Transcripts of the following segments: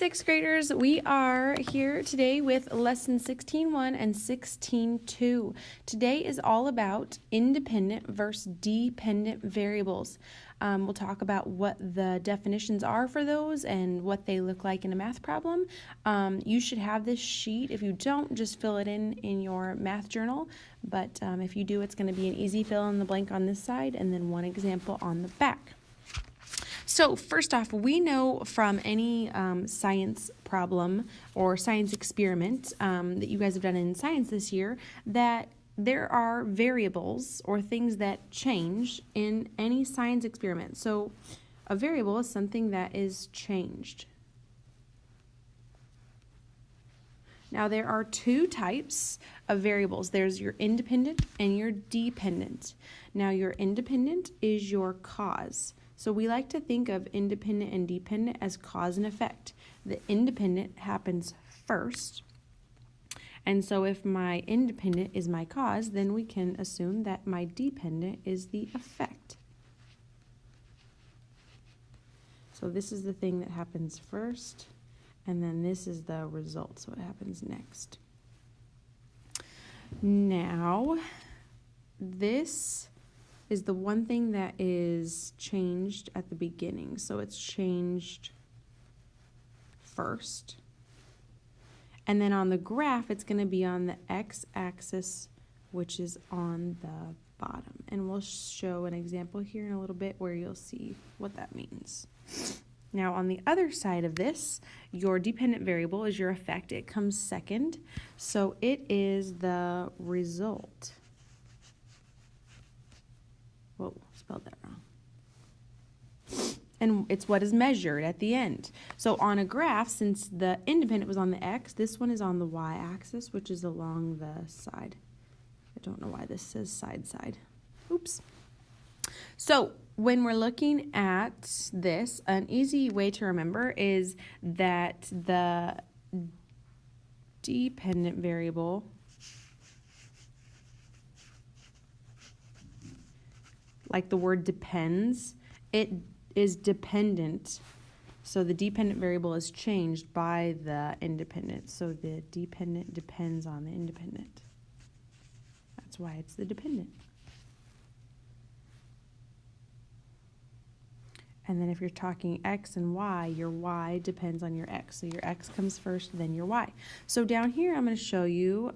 sixth graders, we are here today with lesson 16.1 and 16.2. Today is all about independent versus dependent variables. We'll talk about what the definitions are for those and what they look like in a math problem. You should have this sheet. If you don't, just fill it in your math journal. But if you do, it's going to be an easy fill in the blank on this side and then one example on the back. So first off, we know from any science problem or science experiment that you guys have done in science this year that there are variables or things that change in any science experiment. So a variable is something that is changed. Now there are two types of variables. There's your independent and your dependent. Now your independent is your cause. So we like to think of independent and dependent as cause and effect. The independent happens first. And so if my independent is my cause, then we can assume that my dependent is the effect. So this is the thing that happens first, and then this is the result, so it happens next. Now, this is the one thing that is changed at the beginning. So it's changed first. And then on the graph, it's going to be on the x-axis, which is on the bottom. And we'll show an example here in a little bit where you'll see what that means. Now on the other side of this, your dependent variable is your effect. It comes second. So it is the result. Whoa, spelled that wrong. And it's what is measured at the end. So on a graph, since the independent was on the x, this one is on the y-axis, which is along the side. I don't know why this says side. Oops. So when we're looking at this, an easy way to remember is that the dependent variable like the word depends, it is dependent. So the dependent variable is changed by the independent. So the dependent depends on the independent. That's why it's the dependent. And then if you're talking x and y, your y depends on your x. So your x comes first, then your y. So down here, I'm going to show you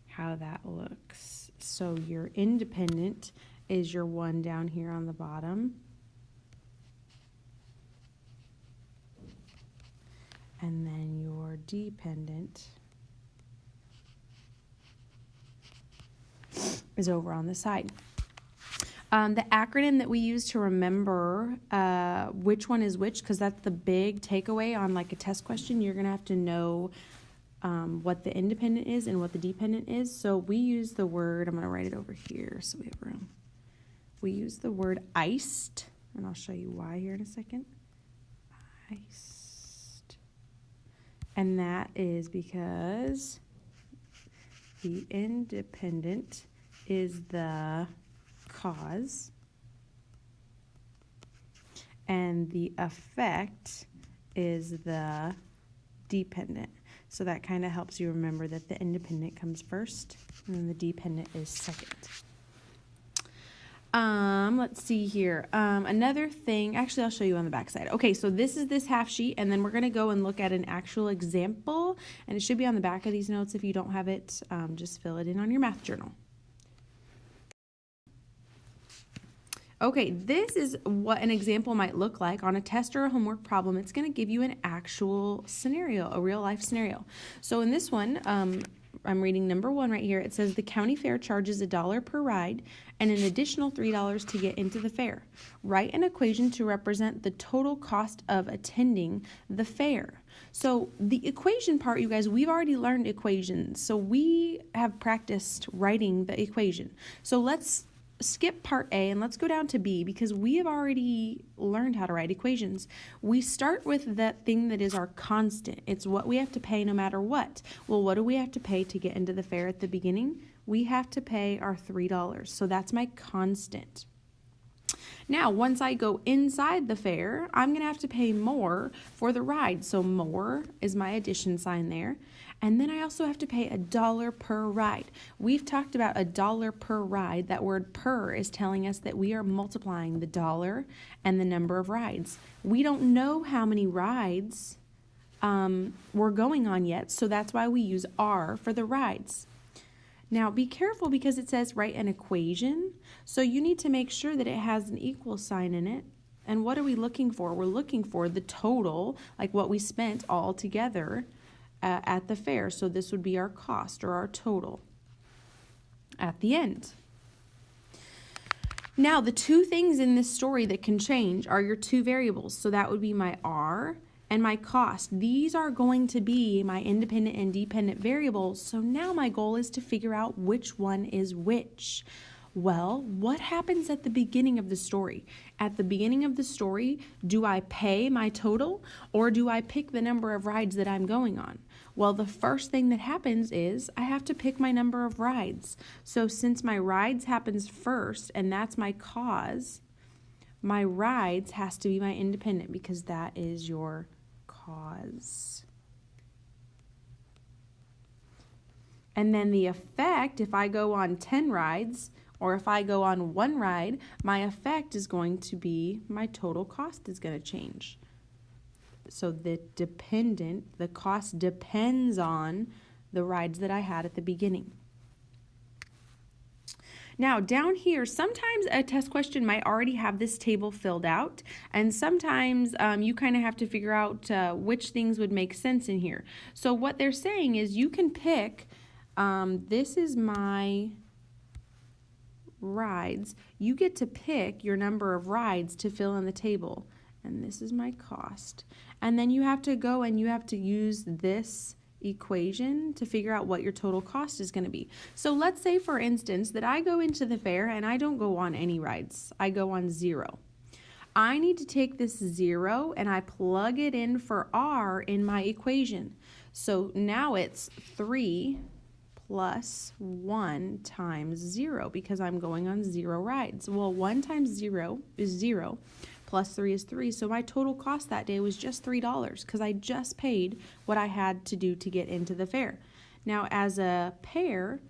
how that looks. So your independent is your one down here on the bottom. And then your dependent is over on the side. The acronym that we use to remember which one is which, because that's the big takeaway on like a test question, you're going to have to know what the independent is and what the dependent is. So we use the word, I'm going to write it over here so we have room. We use the word iced, and I'll show you why here in a second. Iced. And that is because the independent is the cause and the effect is the dependent. So that kind of helps you remember that the independent comes first and then the dependent is second. Let's see here. Another thing, actually I'll show you on the back side. Okay, so this is this half sheet, and then we're going to go and look at an actual example, and it should be on the back of these notes. If you don't have it, just fill it in on your math journal. Okay, this is what an example might look like on a test or a homework problem. It's going to give you an actual scenario, a real life scenario. So in this one, I'm reading number 1 right here. It says the county fair charges $1 per ride and an additional $3 to get into the fair. Write an equation to represent the total cost of attending the fair. So the equation part, you guys, we've already learned equations. So we have practiced writing the equation. So let's skip part A and let's go down to B because we have already learned how to write equations. We start with that thing that is our constant. It's what we have to pay no matter what. Well, what do we have to pay to get into the fair at the beginning? We have to pay our $3. So that's my constant. Now, once I go inside the fair, I'm going to have to pay more for the ride. So more is my addition sign there. And then I also have to pay $1 per ride. We've talked about $1 per ride. That word per is telling us that we are multiplying the dollar and the number of rides. We don't know how many rides we're going on yet, so that's why we use R for the rides. Now be careful because it says write an equation, so you need to make sure that it has an equal sign in it. And what are we looking for? We're looking for the total, like what we spent all together at the fair. So this would be our cost or our total at the end. Now the two things in this story that can change are your two variables. So that would be my R and my cost. These are going to be my independent and dependent variables. So now my goal is to figure out which one is which. Well, what happens at the beginning of the story? At the beginning of the story, do I pay my total or do I pick the number of rides that I'm going on? Well, the first thing that happens is I have to pick my number of rides. So since my rides happens first and that's my cause, my rides has to be my independent because that is your cause. And then the effect, if I go on 10 rides or if I go on one ride, my effect is going to be my total cost is going to change. So the cost depends on the rides that I had at the beginning. Now down here, sometimes a test question might already have this table filled out, and sometimes you kind of have to figure out which things would make sense in here. So what they're saying is you can pick, this is my rides. You get to pick your number of rides to fill in the table, and this is my cost. And then you have to go and you have to use this equation to figure out what your total cost is going to be. So let's say, for instance, that I go into the fair and I don't go on any rides. I go on 0. I need to take this 0 and I plug it in for R in my equation. So now it's 3 plus 1 times 0 because I'm going on 0 rides. Well, 1 times 0 is 0. Plus 3 is 3. So my total cost that day was just $3 because I just paid what I had to do to get into the fair. Now as a pair,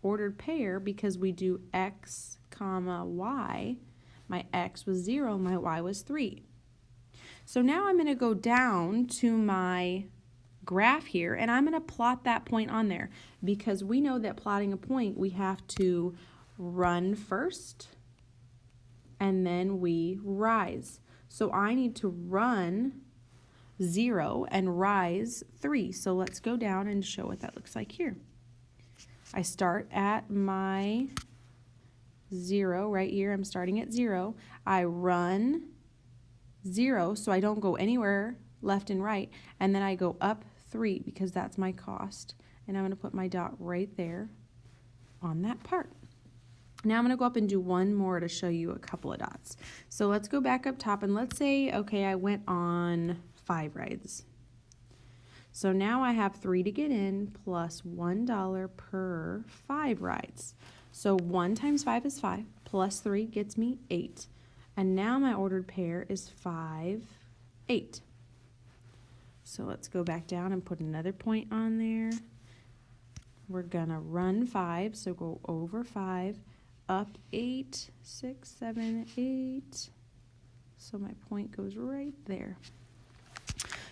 ordered pair, because we do X, Y, my X was 0, my Y was 3. So now I'm going to go down to my graph here and I'm going to plot that point on there because we know that plotting a point we have to run first and then we rise. So I need to run 0 and rise 3. So let's go down and show what that looks like here. I start at my 0 right here. I'm starting at 0. I run 0 so I don't go anywhere left and right. And then I go up 3 because that's my cost. And I'm going to put my dot right there on that part. Now I'm going to go up and do one more to show you a couple of dots. So let's go back up top and let's say, okay, I went on 5 rides. So now I have 3 to get in plus $1 per 5 rides. So 1 times 5 is 5 plus 3 gets me 8. And now my ordered pair is 5, 8. So let's go back down and put another point on there. We're going to run 5, so go over 5. Up 8, 6, 7, 8. So my point goes right there.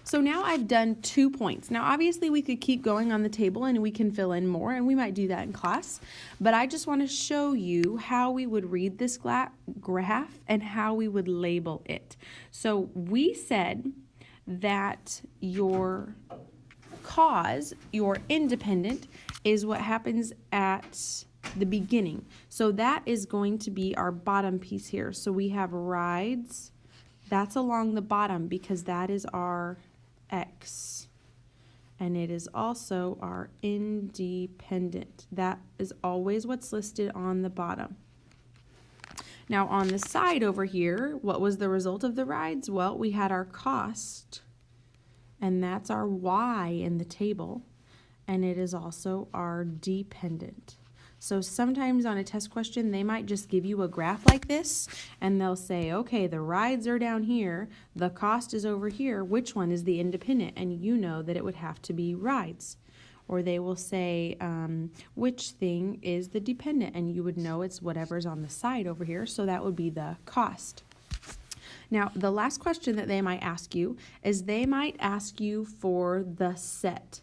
So now I've done 2 points. Now obviously we could keep going on the table and we can fill in more, and we might do that in class. But I just want to show you how we would read this graph and how we would label it. So we said that your cause, your independent, is what happens at the beginning. So that is going to be our bottom piece here. So we have rides, that's along the bottom because that is our X. And it is also our independent. That is always what's listed on the bottom. Now on the side over here, what was the result of the rides? Well, we had our cost, and that's our Y in the table, and it is also our dependent. So sometimes on a test question, they might just give you a graph like this, and they'll say, okay, the rides are down here, the cost is over here, which one is the independent? And you know that it would have to be rides. Or they will say, which thing is the dependent? And you would know it's whatever's on the side over here, so that would be the cost. Now, the last question that they might ask you is they might ask you for the set.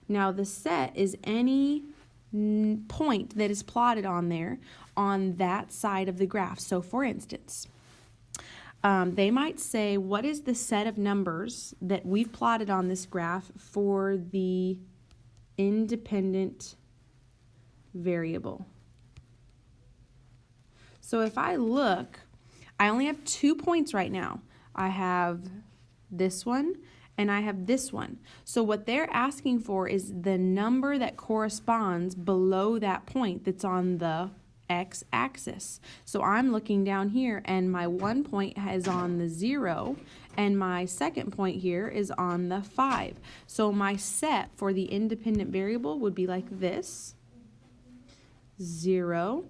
Now, the set is any point that is plotted on there on that side of the graph. So, for instance, they might say, what is the set of numbers that we've plotted on this graph for the independent variable? So if I look, I only have 2 points right now. I have this one and I have this one. So what they're asking for is the number that corresponds below that point that's on the x-axis. So I'm looking down here and my 1 point is on the 0 and my second point here is on the 5. So my set for the independent variable would be like this, 0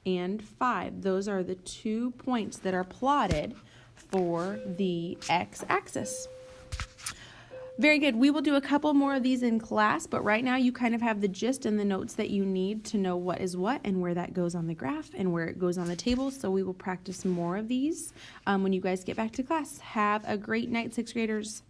and 5. Those are the 2 points that are plotted for the x-axis. Very good. We will do a couple more of these in class, but right now you kind of have the gist and the notes that you need to know what is what and where that goes on the graph and where it goes on the table. So we will practice more of these when you guys get back to class. Have a great night, 6th graders.